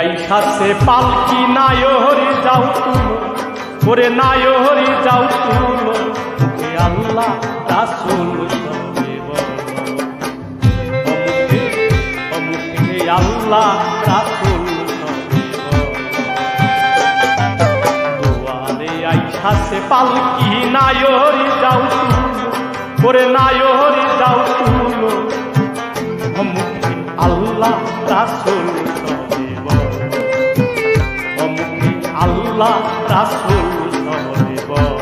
আইসাছে পালকি নায়রি যাও তুলো, ওরে নায়রি যাও তুলো, আল্লাহ রাসূল সবে বলো, অমুকে আল্লাহ রাসূল সবে বলো। দুয়ারে আইসাছে পালকি নায়রি যাও তুলো, ওরে নায়রি যাও তুলো, অমুকে আল্লাহ রাসূল সবে বলো, অমুকে আল্লাহ রাসূল সবে বলো।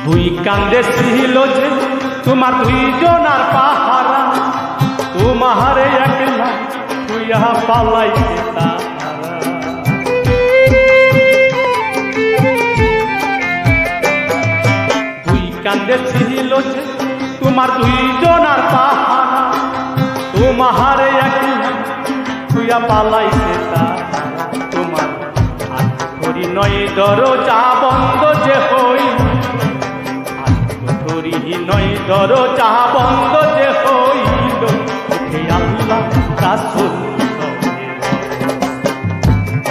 দুই কান্দে ছিল যে তোমার দুইজনার পাহারা, তোমার একলা তুইয়া পালাইতে তাহারা। দুই কান্দে ছিল যে তোমার দুইজনার পাহারা, তোমার একলা তুইয়া পালাইতে তাহারা। তোমার আত্মরি নয় দরজা বন্ধ যে হইল, নয় দরজা বন্ধ যে হইল, ওকে আল্লাহ রাসূল সবে বলো,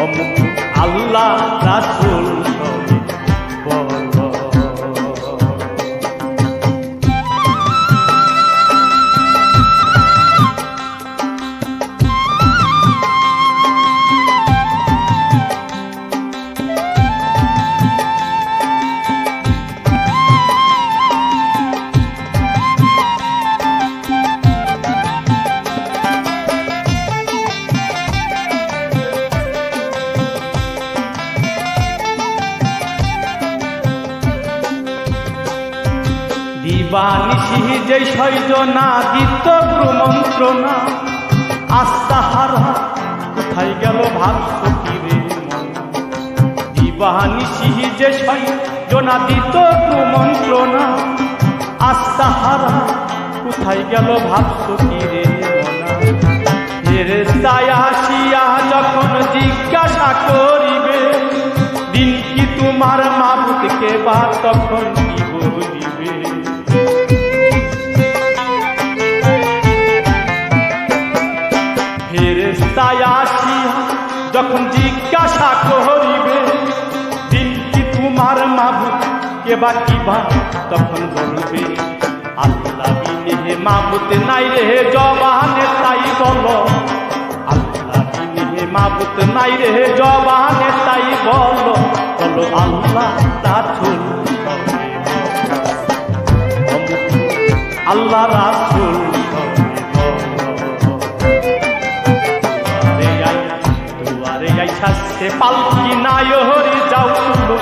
অমুকে আল্লাহ রাসূল সবে বলো। দিবানিশি যে সৈজনা দিত মন্ত্রণা, আস্তাহারা কোথায় গেল ভাবছো কি রে মন। দিবানিশি যে সৈজনা দিত মন্ত্রণা, আস্তাহারা কোথায় গেল ভাবছো কি রে মনা। ফেরেশতায় আসিয়া যখন জিজ্ঞাসা করিবে, দিন কি তোমার মাবুদকে বা তখন কি বলিবে। ফেরেশতায় আসিয়া যখন জিজ্ঞাসা করিবে, দিন কি তোমার মাবুদকে বা কিবা তখন বলবে, আল্লাহ বিনে মাবুদ নাই রে জবানে তাই বলো, আল্লাহ বিনে মাবুদ নাই রে জবানে তাই বলো, বলো আল্লাহ রাসূল সবে বলো, অমুকে আল্লাহ রাসূল সবে বলো। দুয়ারে আইসাছে পালকি নায়রি যাও তুলো,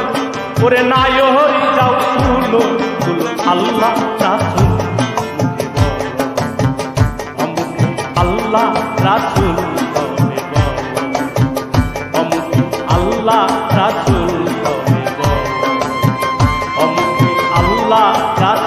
ওরে নায়রি যাও তুলো, তুলো আল্লাহ রাসূল সবে বলো, অমুকে আল্লাহ রাসূল সবে বলো, অমুকে আল্লাহ রাসূল সবে বলো, অমুকে আল্লাহ রাসূল